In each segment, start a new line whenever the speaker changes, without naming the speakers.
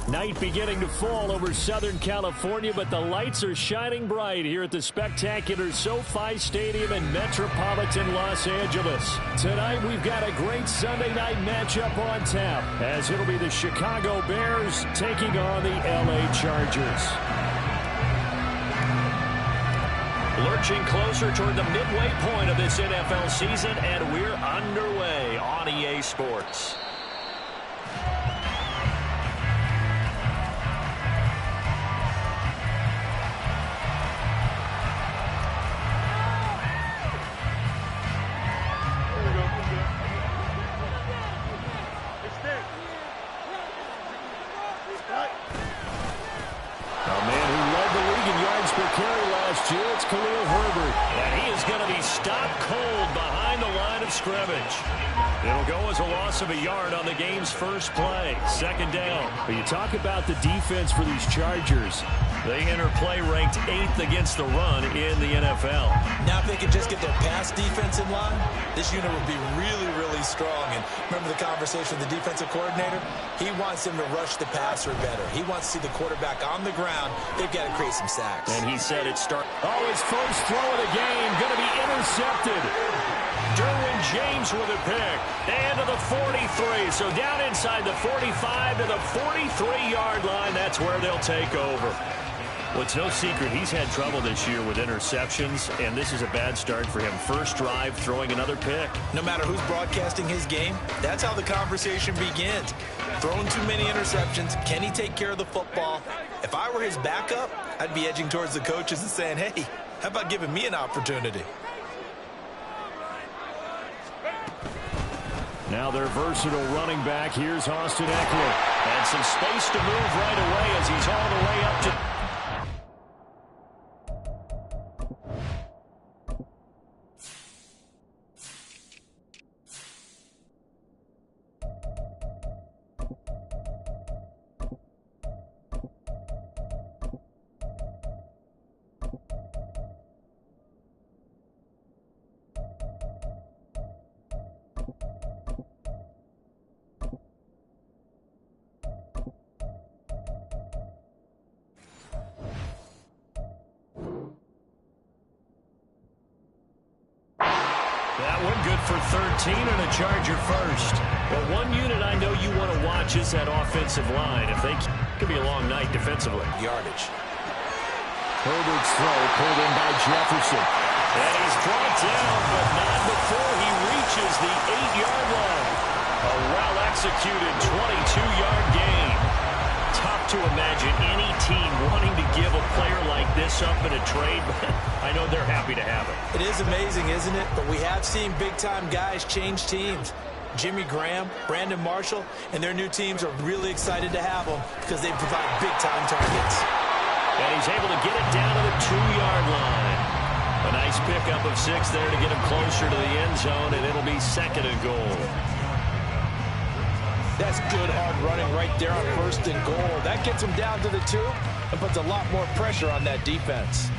Night beginning to fall over Southern California, but the lights are shining bright here at the spectacular SoFi Stadium in metropolitan Los Angeles. Tonight, we've got a great Sunday night matchup on tap, as it'll be the Chicago Bears taking on the LA Chargers. Lurching closer toward the midway point of this NFL season, and we're underway on EA Sports.
It's Khalil Herbert, and he is going to be stopped cold behind the line of scrimmage. It'll go as a loss of a yard on the game's first play. Second down.
But you talk about the defense for these Chargers.
They enter play ranked 8th against the run in the NFL.
Now if they can just get their pass defense in line, this unit will be really, really strong. And remember the conversation with the defensive coordinator? He wants them to rush the passer better. He wants to see the quarterback on the ground. They've got to create some sacks.
And he said it starts.
Oh, his first throw of the game going to be intercepted.
Derwin James with a pick. And to the 43. So down inside the 45 to the 43-yard line. That's where they'll take over.
Well, it's no secret he's had trouble this year with interceptions, and this is a bad start for him. First drive, throwing another pick.
No matter who's broadcasting his game, that's how the conversation begins. Throwing too many interceptions, can he take care of the football? If I were his backup, I'd be edging towards the coaches and saying, hey, how about giving me an opportunity?
Now their versatile running back, here's Austin Ekeler.
And some space to move right away as he's all the way up to...
That one good for 13 and a Charger first. But one unit I know you want to watch is that offensive line. If they could be a long night defensively.
Yardage.
Herbert's throw pulled in by Jefferson.
And he's brought down, but not before he reaches the 8-yard line. A well-executed 22-yard gain. Tough to imagine any team wanting to give a player like this up in a trade, but I know they're happy to have it.
It is amazing, isn't it? But we have seen big-time guys change teams. Jimmy Graham, Brandon Marshall, and their new teams are really excited to have them because they provide big-time targets.
And he's able to get it down to the 2-yard line. A nice pickup of 6 there to get him closer to the end zone, and it'll be second and goal.
That's good hard running right there on first and goal. That gets him down to the 2 and puts a lot more pressure on that defense.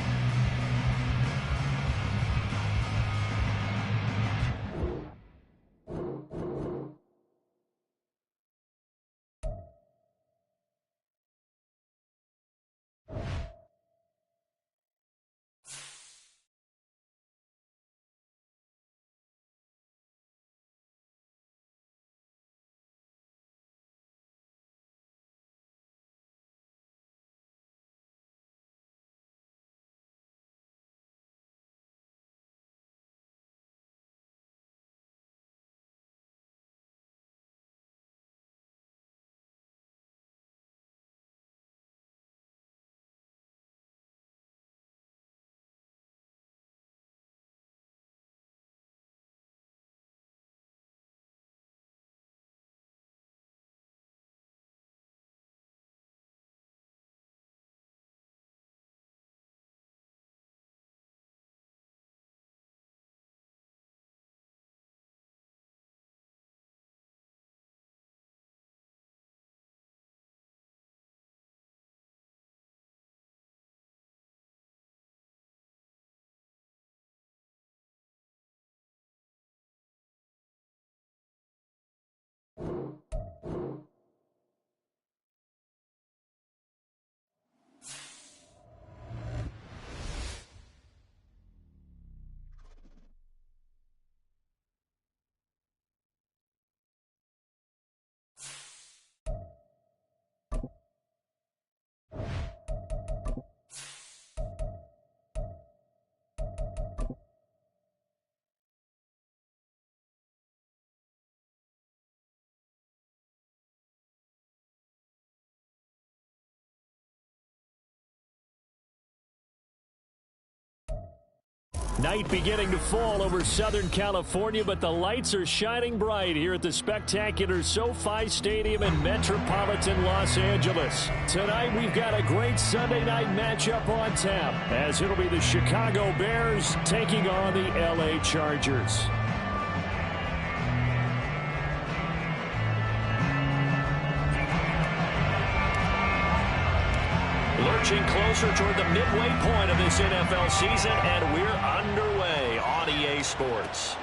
Night beginning to fall over Southern California, but the lights are shining bright here at the spectacular SoFi Stadium in metropolitan Los Angeles. Tonight, we've got a great Sunday night matchup on tap, as it'll be the Chicago Bears taking on the LA Chargers.
Lurching closer toward the midway point of this NFL season, and we're underway on EA Sports.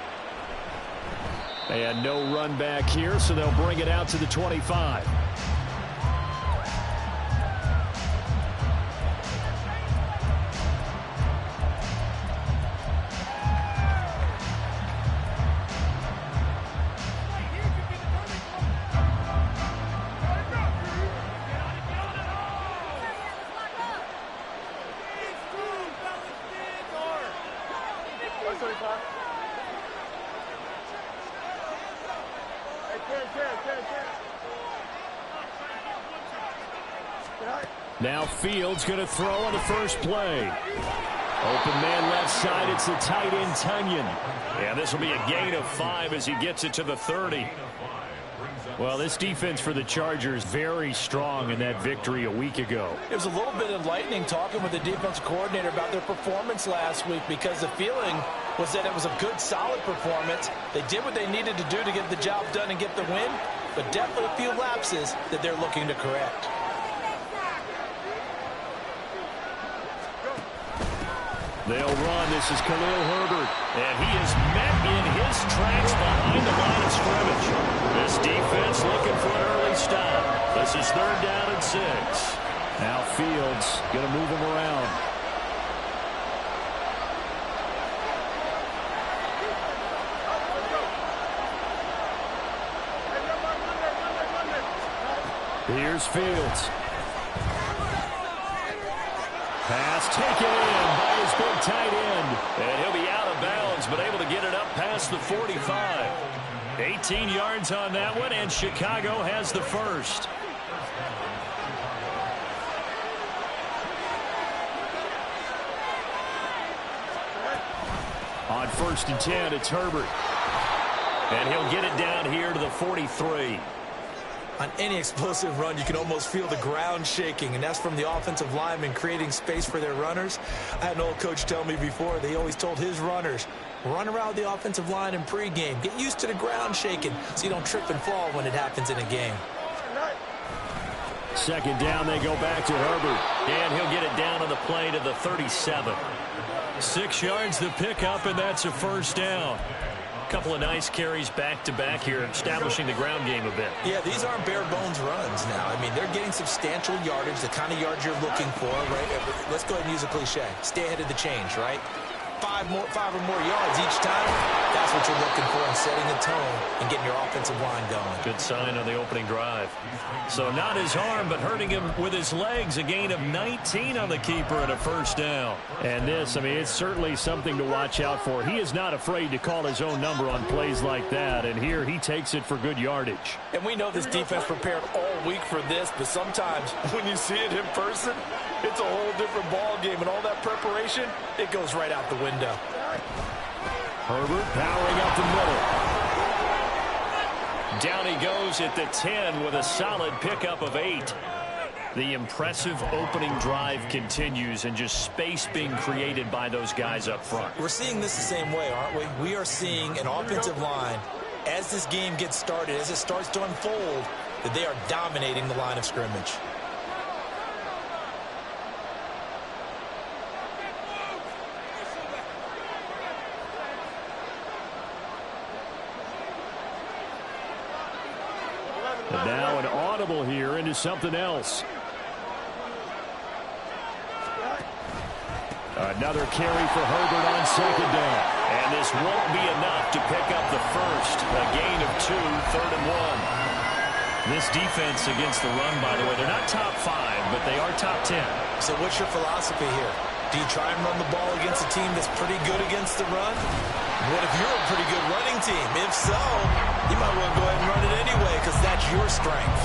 And no run back here, so they'll bring it out to the 25. Now Fields going to throw on the first play. Open man left side. It's the tight end Tunyon.
Yeah, this will be a gain of 5 as he gets it to the 30.
Well, this defense for the Chargers very strong in that victory a week ago.
It was a little bit enlightening talking with the defensive coordinator about their performance last week, because the feeling was that it was a good, solid performance. They did what they needed to do to get the job done and get the win, but definitely a few lapses that they're looking to correct.
They'll run. This is Khalil Herbert.
And he is met in his tracks behind the line of scrimmage. This defense looking for an early stop. This is 3rd down and 6.
Now Fields going to move him around. Here's Fields. Pass taken in by his big tight end.
And he'll be out of bounds, but able to get it up past the 45. 18 yards on that one, and Chicago has the first.
On 1st and 10, it's Herbert.
And he'll get it down here to the 43.
On any explosive run, you can almost feel the ground shaking, and that's from the offensive linemen creating space for their runners. I had an old coach tell me before, they always told his runners, run around the offensive line in pregame. Get used to the ground shaking so you don't trip and fall when it happens in a game.
2nd down, they go back to Herbert.
And he'll get it down on the play to the 37. 6 yards to pick up, and that's a 1st down. Couple of nice carries back-to-back here, establishing the ground game a bit.
Yeah, these aren't bare-bones runs now. I mean, they're getting substantial yardage, the kind of yards you're looking for, right? Let's go ahead and use a cliche. Stay ahead of the change, right? 5 or more yards each time. That's what you're looking for in setting the tone and getting your offensive line going.
Good sign on the opening drive. So not his arm, but hurting him with his legs. A gain of 19 on the keeper and a 1st down.
And this, I mean, it's certainly something to watch out for. He is not afraid to call his own number on plays like that. And here he takes it for good yardage.
And we know this defense prepared all week for this, but sometimes when you see it in person, it's a whole different ball game, and all that preparation, it goes right out the window.
Herbert powering up the middle.
Down he goes at the 10 with a solid pickup of 8. The impressive opening drive continues, and just space being created by those guys up front.
We're seeing this the same way, aren't we? We are seeing an offensive line, as this game gets started, as it starts to unfold, that they are dominating the line of scrimmage.
And now an audible here into something else. Another carry for Herbert on 2nd down.
And this won't be enough to pick up the first. A gain of 2, 3rd and 1. This defense against the run, by the way, they're not top 5, but they are top 10.
So what's your philosophy here? Do you try and run the ball against a team that's pretty good against the run? What if you're a pretty good running team? If so, you might want to go ahead and run it anyway, because that's your strength.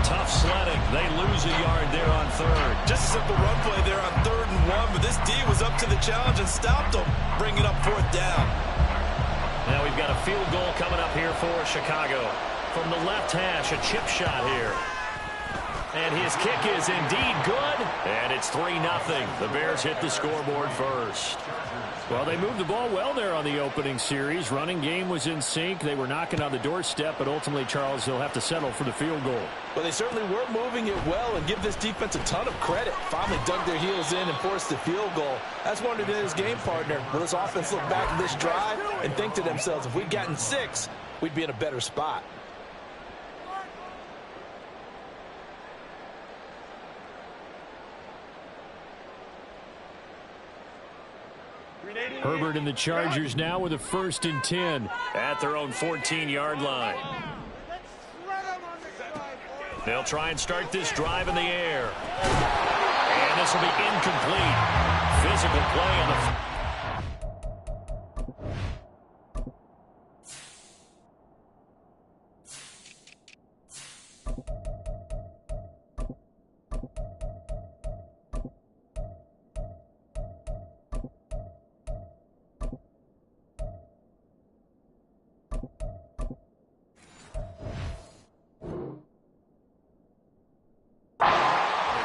Tough sledding rolling. They lose a yard there on third.
Just a simple run play there on 3rd and 1, but this D was up to the challenge and stopped them, bringing up 4th down.
Now we've got a field goal coming up here for Chicago. From the left hash, a chip shot here. And his kick is indeed good. And it's 3-0. The Bears hit the scoreboard first.
Well, they moved the ball well there on the opening series. Running game was in sync. They were knocking on the doorstep, but ultimately, Charles, they'll have to settle for the field goal.
Well, they certainly were moving it well, and give this defense a ton of credit. Finally dug their heels in and forced the field goal. That's one of his game partner. Will this offense look back at this drive and think to themselves, if we'd gotten 6, we'd be in a better spot.
Herbert and the Chargers now with a 1st and 10.
At their own 14-yard line. They'll try and start this drive in the air. And this will be incomplete. Physical play on the...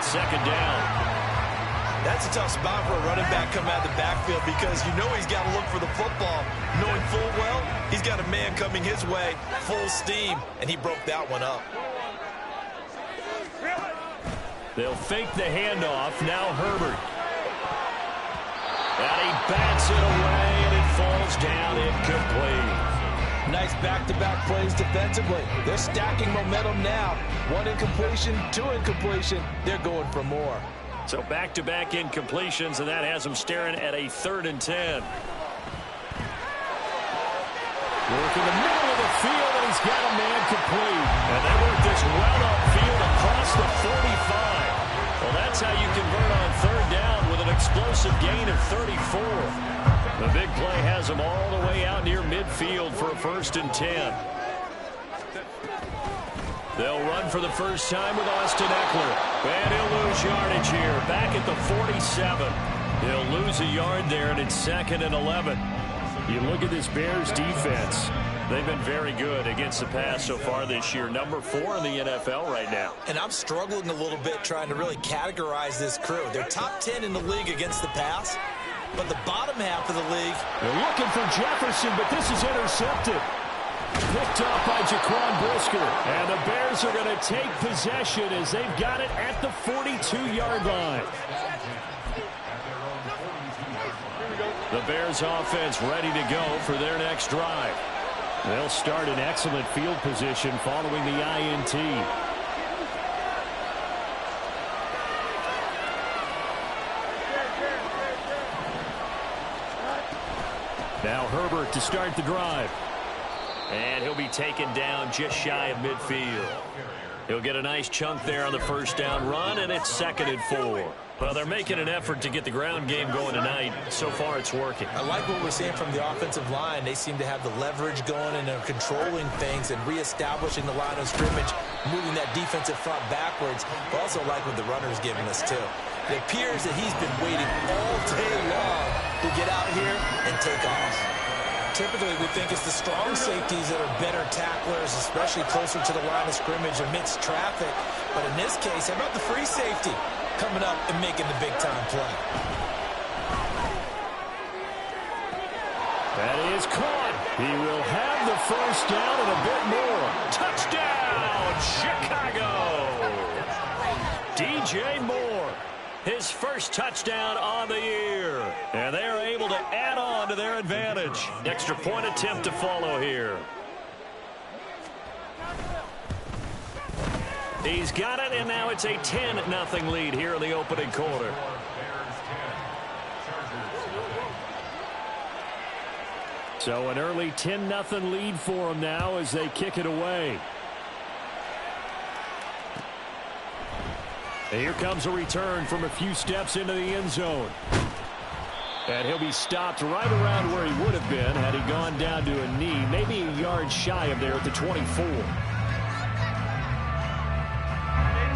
Second down.
That's a tough spot for a running back coming out of the backfield because you know he's got to look for the football, knowing full well he's got a man coming his way, full steam, and he broke that one up.
They'll fake the handoff. Now Herbert. And he bats it away, and it falls down incomplete.
Nice back-to-back plays defensively. They're stacking momentum now. 1 incompletion, 2 incompletion. They're going for more.
So back-to-back incompletions, and that has them staring at a 3rd and 10.
Work in the middle of the field, and he's got a man complete.
And they work this well upfield across the 45. Well, that's how you convert on 3rd down with an explosive gain of 34. The big play has them all the way out near midfield for a 1st and 10. They'll run for the first time with Austin Eckler. And he'll lose yardage here. Back at the 47. He'll lose a yard there, and it's 2nd and 11.
You look at this Bears defense.
They've been very good against the pass so far this year. Number 4 in the NFL right now.
And I'm struggling a little bit trying to really categorize this crew. They're top 10 in the league against the pass. But the bottom half of the league.
They're looking for Jefferson, but this is intercepted. Picked off by Jaquan Brisker. And the Bears are going to take possession as they've got it at the 42-yard line.
The Bears offense ready to go for their next drive.
They'll start in excellent field position following the INT. Now Herbert to start the drive.
And he'll be taken down just shy of midfield. He'll get a nice chunk there on the first down run, and it's 2nd and 4. Well, they're making an effort to get the ground game going tonight. So far, it's working.
I like what we're seeing from the offensive line. They seem to have the leverage going and are controlling things and reestablishing the line of scrimmage, moving that defensive front backwards. But also like what the runner's giving us, too. It appears that he's been waiting all day long to get out here and take off. Typically, we think it's the strong safeties that are better tacklers, especially closer to the line of scrimmage amidst traffic. But in this case, how about the free safety coming up and making the big-time play?
That is caught. He will have the first down and a bit more.
Touchdown, Chicago! DJ Moore, his first touchdown on the year. And they are able to add on to their advantage. Extra point attempt to follow here. He's got it, and now it's a 10-0 lead here in the opening quarter.
So an early 10-0 lead for them now as they kick it away. And here comes a return from a few steps into the end zone. And he'll be stopped right around where he would have been had he gone down to a knee, maybe a yard shy of there at the 24.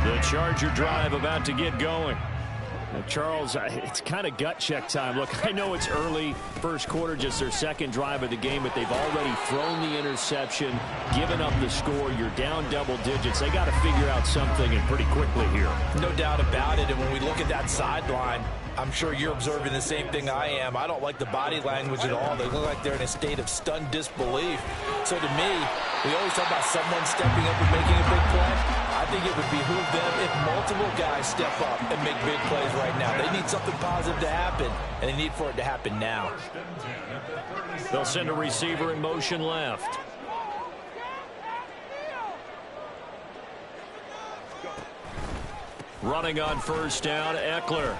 The
The Charger drive about to get going. Now, Charles, it's kind of gut check time. Look, I know it's early, first quarter, just their second drive of the game, but they've already thrown the interception, given up the score. You're down double digits. They got to figure out something, and pretty quickly here.
No doubt about it. And when we look at that sideline, I'm sure you're observing the same thing I am. I don't like the body language at all. They look like they're in a state of stunned disbelief. So to me, we always talk about someone stepping up and making a big play. I think it would behoove them if multiple guys step up and make big plays right now. They need something positive to happen, and they need for it to happen now.
They'll send a receiver in motion left. Running on first down, Eckler.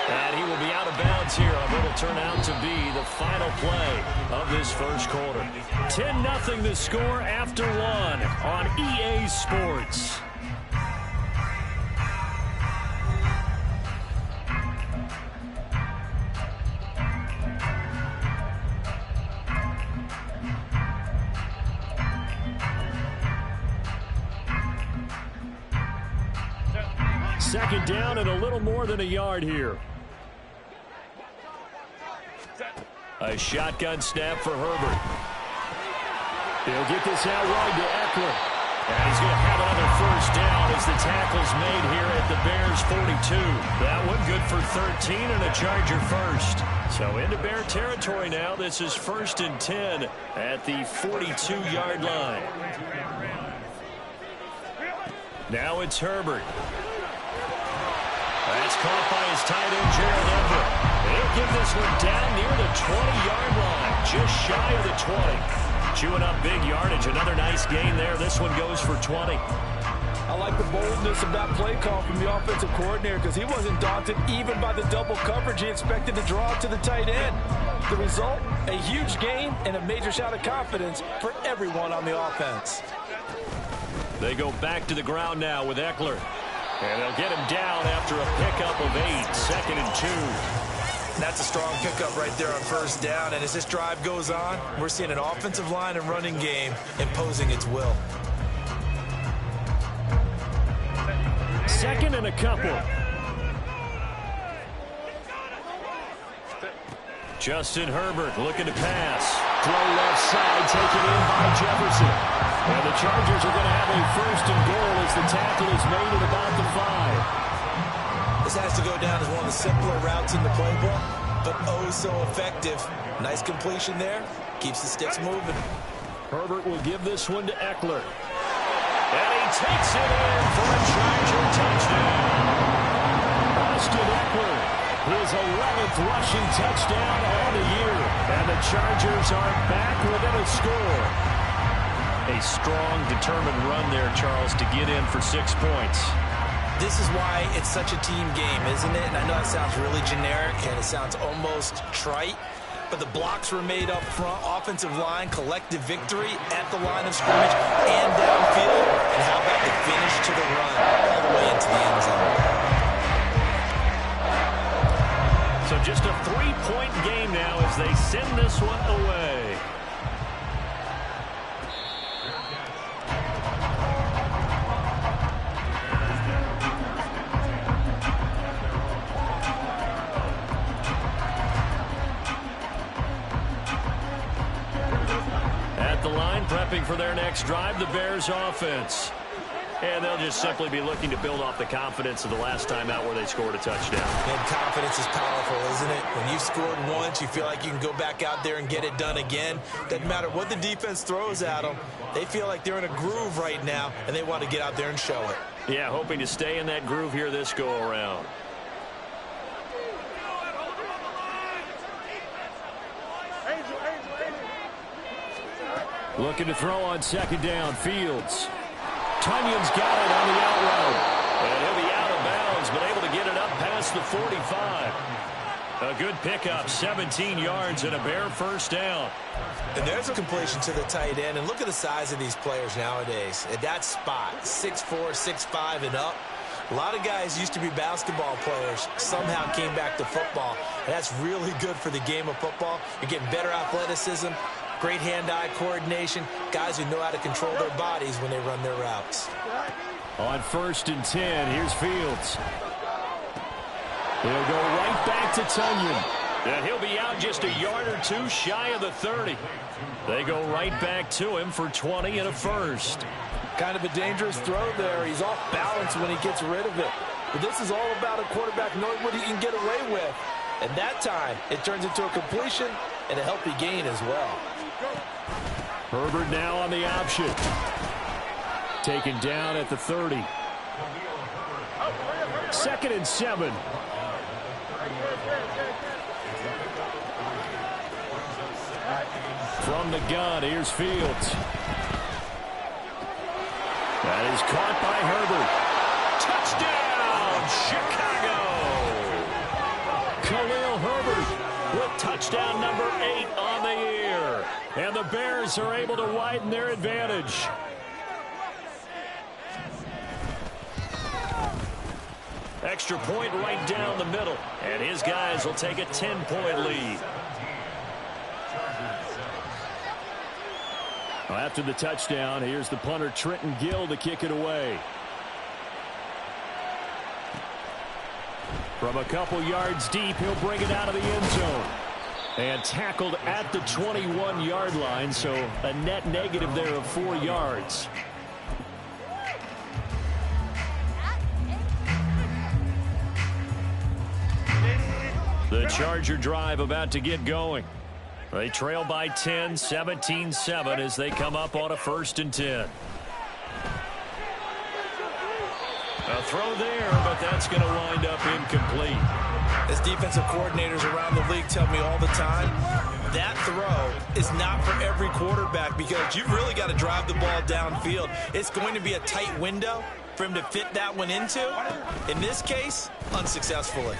And he will be out of bounds here on what will turn out to be the final play of this first quarter. 10-0 the score after one on EA Sports. Second down and a little more than a yard here. A shotgun snap for Herbert. He'll get this out wide to Eckler. And he's going to have another first down as the tackle's made here at the Bears 42. That one good for 13 and a Charger first. So into Bear territory now. This is 1st and 10 at the 42-yard line. Now it's Herbert. That's caught by his tight end, Gerald Everett. He'll give this one down near the 20-yard line, just shy of the 20. Chewing up big yardage. Another nice gain there. This one goes for 20.
I like the boldness of that play call from the offensive coordinator because he wasn't daunted even by the double coverage he expected to draw to the tight end. The result, a huge gain and a major shot of confidence for everyone on the offense.
They go back to the ground now with Eckler. And they'll get him down after a pickup of 8, 2nd and 2.
That's a strong pickup right there on first down. And as this drive goes on, we're seeing an offensive line and running game imposing its will.
2nd and a couple. Justin Herbert looking to pass. Throw left side, taken in by Jefferson. And the Chargers are going to have a 1st and goal as the tackle is made at about the 5.
This has to go down as one of the simpler routes in the playbook, but oh so effective. Nice completion there. Keeps the sticks moving.
Herbert will give this one to Eckler. And he takes it in for a Charger touchdown. Austin Eckler, his 11th rushing touchdown on the year. And the Chargers are back within a score. A strong, determined run there, Charles, to get in for 6 points.
This is why it's such a team game, isn't it? And I know it sounds really generic and it sounds almost trite, but the blocks were made up front, offensive line, collective victory at the line of scrimmage and downfield. And how about the finish to the run all the way into the end zone?
So just a 3-point game now as they send this one away. Prepping for their next drive, the Bears offense. And they'll just simply be looking to build off the confidence of the last time out where they scored a touchdown.
And confidence is powerful, isn't it? When you've scored once, you feel like you can go back out there and get it done again. Doesn't matter what the defense throws at them. They feel like they're in a groove right now, and they want to get out there and show it.
Yeah, hoping to stay in that groove here this go-around. Looking to throw on 2nd down, Fields. Tunyon's got it on the out route. And he'll be out of bounds, but able to get it up past the 45. A good pickup, 17 yards and a Bear first down.
And there's a completion to the tight end. And look at the size of these players nowadays. At that spot, 6'4", 6'5", and up. A lot of guys used to be basketball players, somehow came back to football. And that's really good for the game of football. You're getting better athleticism, great hand-eye coordination, guys who know how to control their bodies when they run their routes.
On 1st and 10, here's Fields. He'll go right back to Tonyan. And he'll be out just a yard or two shy of the 30. They go right back to him for 20 and a first.
Kind of a dangerous throw there. He's off balance when he gets rid of it. But this is all about a quarterback knowing what he can get away with. And that time, it turns into a completion and a healthy gain as well.
Herbert now on the option. Taken down at the 30. 2nd and 7. From the gun, here's Fields. That is caught by Herbert. Touchdown, Chicago! Khalil Herbert with touchdown number 8 on the year. And the Bears are able to widen their advantage. Extra point right down the middle. And his guys will take a 10-point lead. After the touchdown, here's the punter Trenton Gill to kick it away. From a couple yards deep, he'll bring it out of the end zone. And tackled at the 21-yard line, so a net negative there of 4 yards. The Charger drive about to get going. They trail by 10, 17-7 as they come up on a 1st and 10. A throw there, but that's going to wind up incomplete.
As defensive coordinators around the league tell me all the time, that throw is not for every quarterback because you've really got to drive the ball downfield. It's going to be a tight window for him to fit that one into. In this case, unsuccessfully.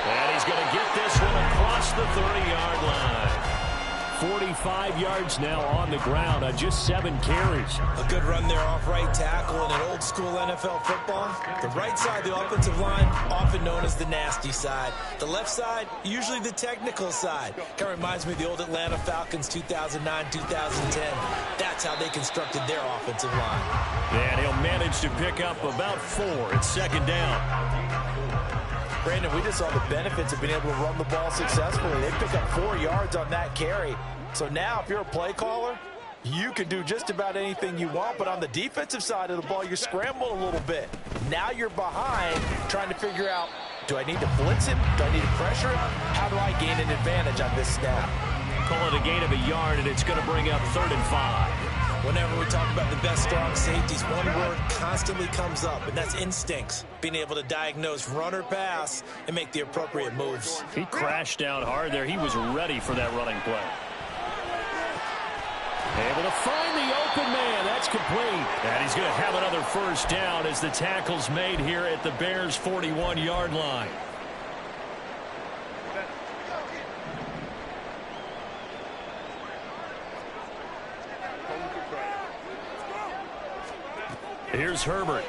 And he's going to get this one across the 30-yard line. 45 yards now on the ground on just 7 carries.
A good run there off right tackle in an old-school NFL football. The right side, the offensive line, often known as the nasty side. The left side, usually the technical side. Kind of reminds me of the old Atlanta Falcons 2009-2010. That's how they constructed their offensive line.
And he'll manage to pick up about 4 at 2nd down.
Brandon, we just saw the benefits of being able to run the ball successfully. They pick up 4 yards on that carry. So now, if you're a play caller, you can do just about anything you want. But on the defensive side of the ball, you're scrambling a little bit. Now you're behind trying to figure out, do I need to blitz him? Do I need to pressure him? How do I gain an advantage on this snap?
Call it a gain of a yard, and it's going to bring up 3rd and 5.
Whenever we talk about the best strong safeties, one word constantly comes up, and that's instincts. Being able to diagnose run or pass and make the appropriate moves.
He crashed down hard there. He was ready for that running play. Able to find the open man. That's complete. And he's going to have another 1st down as the tackle's made here at the Bears' 41-yard line. Here's Herbert.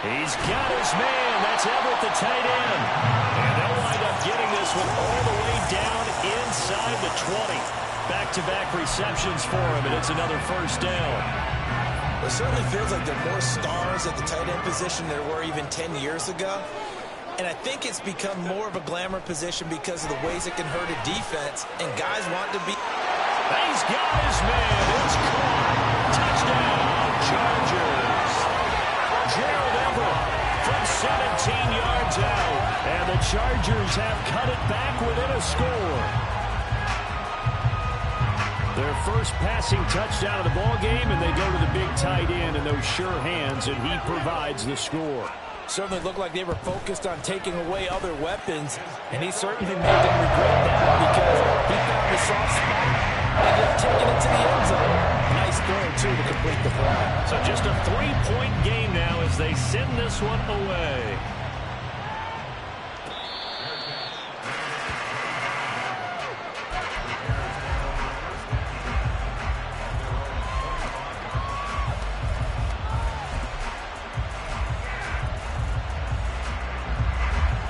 He's got his man. That's Everett, the tight end. And they'll wind up getting this one all the way down inside the 20. Back-to-back receptions for him, and it's another 1st down.
It certainly feels like there are more stars at the tight end position than there were even 10 years ago. And I think it's become more of a glamour position because of the ways it can hurt a defense, and guys want to be...
He's got his man. It's caught. Touchdown, Chargers. Gerald Everett from 17 yards out. And the Chargers have cut it back within a score. Their first passing touchdown of the ball game, and they go to the big tight end in those sure hands, and he provides the score.
Certainly looked like they were focused on taking away other weapons, and he certainly made them regret that because he found the soft spot and ended up taking it to the end zone. Nice throw, too, to complete the play.
So just a 3-point game now as they send this one away.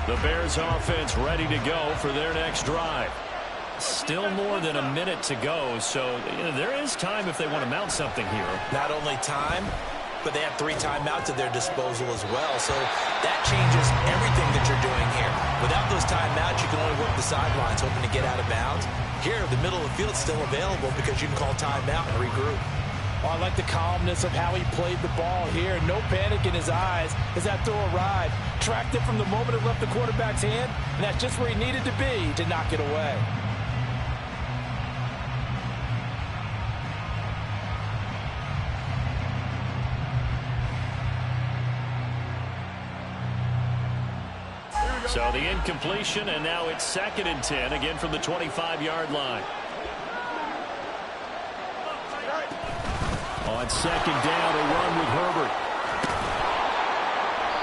The Bears offense ready to go for their next drive. Still more than a minute to go, so there is time if they want to mount something here.
Not only time, but they have 3 timeouts at their disposal as well. So that changes everything that you're doing here. Without those timeouts, you can only work the sidelines, hoping to get out of bounds. Here, the middle of the field is still available because you can call timeout and regroup.
Oh, I like the calmness of how he played the ball here. No panic in his eyes as that throw arrived. Tracked it from the moment it left the quarterback's hand, and that's just where he needed to be to knock it away.
So the incompletion, and now it's 2nd and 10, again from the 25-yard line. On 2nd down, a run with Herbert.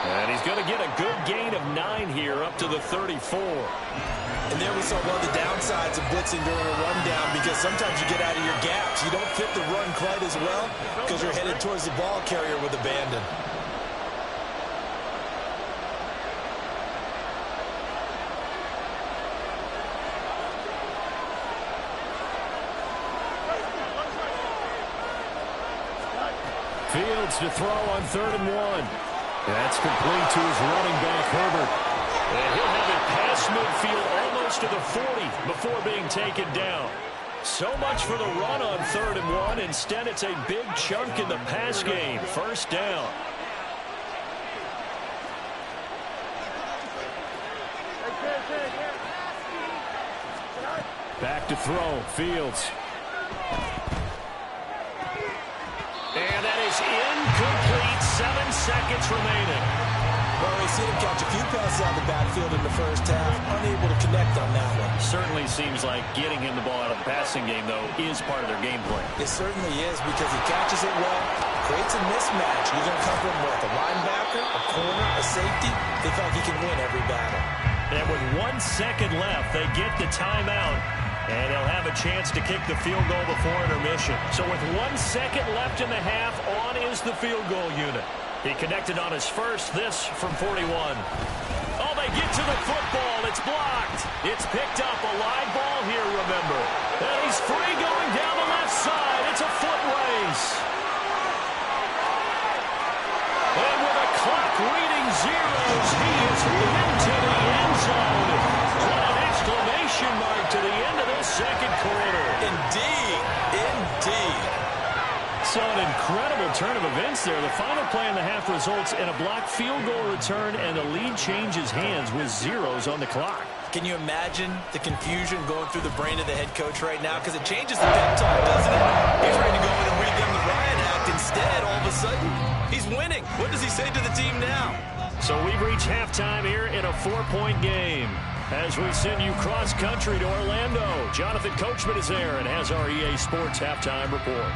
And he's going to get a good gain of 9 here, up to the 34.
And there we saw one of the downsides of blitzing during a rundown, because sometimes you get out of your gaps. You don't fit the run quite as well because you're headed towards the ball carrier with abandon.
Fields to throw on 3rd and 1. That's complete to his running back, Herbert. And he'll have it past midfield almost to the 40 before being taken down. So much for the run on 3rd and 1. Instead, it's a big chunk in the pass game. 1st down. Back to throw, Fields. And that is incomplete. 7 seconds remaining.
Well, we've seen him catch a few passes out of the backfield in the first half. Unable to connect on that one.
Certainly seems like getting him the ball out of the passing game, though, is part of their game plan.
It certainly is, because he catches it well, creates a mismatch. He's going to come from what? A linebacker, a corner, a safety. They feel like he can win every battle.
And with 1 second left, they get the timeout. And they'll have a chance to kick the field goal before intermission. So with 1 second left in the half, on is the field goal unit. He connected on his first, this from 41. Oh, they get to the football. It's blocked. It's picked up. A live ball here, remember. And he's free going down the left side. It's a foot race. And with a clock reading zeros, he is into the end zone. What an exclamation mark to the end of this 2nd quarter.
Indeed. Indeed.
So an incredible turn of events there. The final play in the half results in a blocked field goal return, and the lead changes hands with zeros on the clock.
Can you imagine the confusion going through the brain of the head coach right now? Because it changes the pep talk, doesn't it? He's ready to go in and read them the riot act. Instead, all of a sudden, he's winning. What does he say to the team now?
So we've reached halftime here in a 4-point game. As we send you cross-country to Orlando, Jonathan Coachman is there and has our EA Sports halftime report.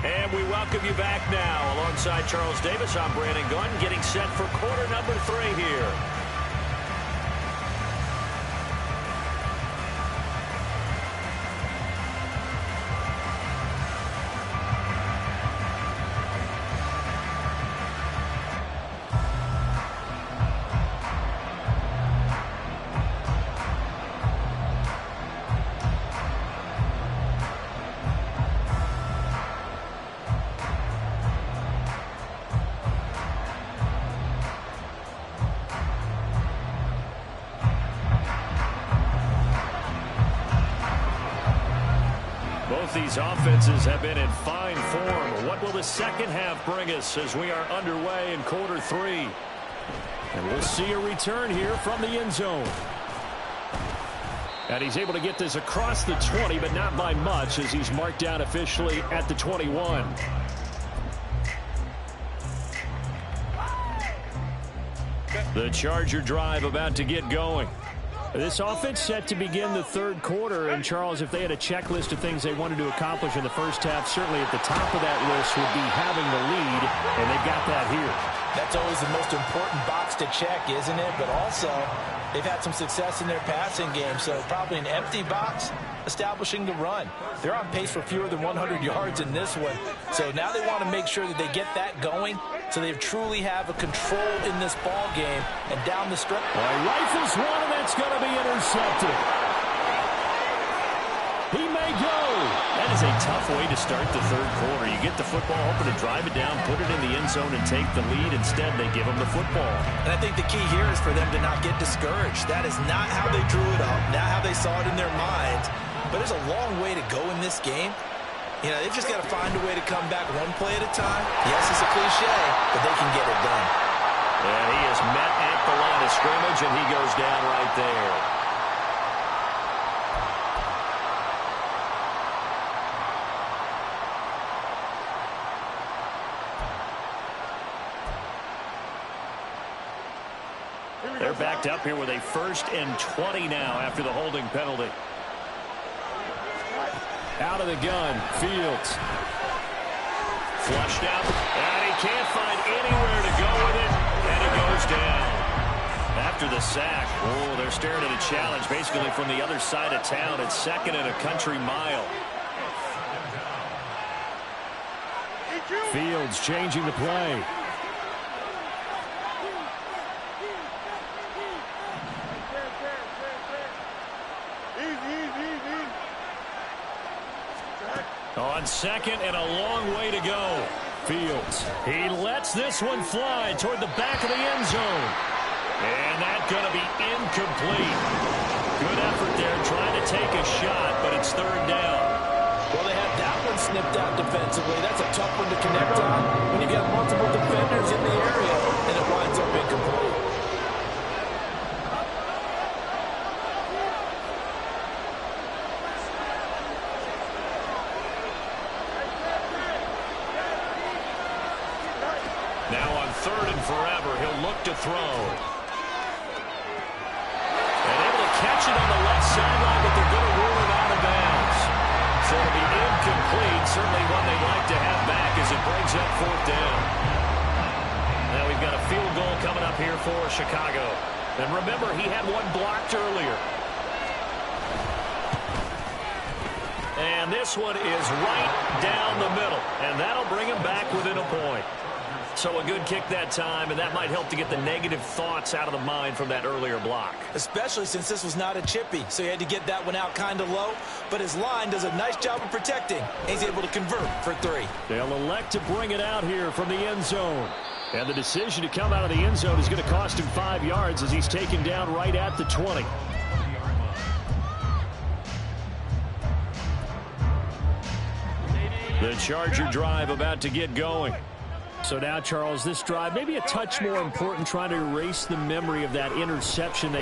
And we welcome you back now. Alongside Charles Davis, I'm Brandon Gunn, getting set for quarter number 3 here. These offenses have been in fine form. What will the second half bring us as we are underway in quarter 3? And we'll see a return here from the end zone. And he's able to get this across the 20, but not by much, as he's marked down officially at the 21. The Charger drive about to get going. This offense set to begin the third quarter, and Charles, if they had a checklist of things they wanted to accomplish in the first half, certainly at the top of that list would be having the lead, and they've got that here.
That's always the most important box to check, isn't it? But also, they've had some success in their passing game, so probably an empty box establishing the run. They're on pace for fewer than 100 yards in this one, so now they want to make sure that they get that going so they truly have a control in this ball game and down the stretch.
Rifles one, and that's going to be intercepted. He may go.
That is a tough way to start the third quarter. You get the football, hoping to drive it down, put it in the end zone, and take the lead. Instead, they give them the football.
And I think the key here is for them to not get discouraged. That is not how they drew it up, not how they saw it in their minds. But there's a long way to go in this game. You know, they've just got to find a way to come back one play at a time. Yes, it's a cliche, but they can get it done.
And he is met at the line of scrimmage, and he goes down right there. They're backed up here with a 1st and 20 now after the holding penalty.
Out of the gun, Fields.
Flushed out, and he can't find anywhere to go with it, and he goes down. After the sack, they're staring at a challenge basically from the other side of town. It's 2nd and a country mile.
Fields changing the play. On 2nd and a long way to go. Fields. He lets this one fly toward the back of the end zone. And that's going to be incomplete. Good effort there trying to take a shot, but it's 3rd down.
Well, they had that one snipped out defensively. That's a tough one to connect on when you've got multiple defenders in the area, and it winds up incomplete.
Now on 3rd and forever, he'll look to throw. And able to catch it on the left sideline, but they're going to rule it out of bounds. So it'll be incomplete. Certainly one they'd like to have back as it brings up 4th down. Now we've got a field goal coming up here for Chicago. And remember, he had one blocked earlier. And this one is right down the middle. And that'll bring him back within a point. So a good kick that time, and that might help to get the negative thoughts out of the mind from that earlier block.
Especially since this was not a chippy, so he had to get that one out kind of low. But his line does a nice job of protecting. He's able to convert for 3.
They'll elect to bring it out here from the end zone. And the decision to come out of the end zone is going to cost him 5 yards as he's taken down right at the 20. The Charger drive about to get going. So now, Charles, this drive maybe a touch more important, trying to erase the memory of that interception.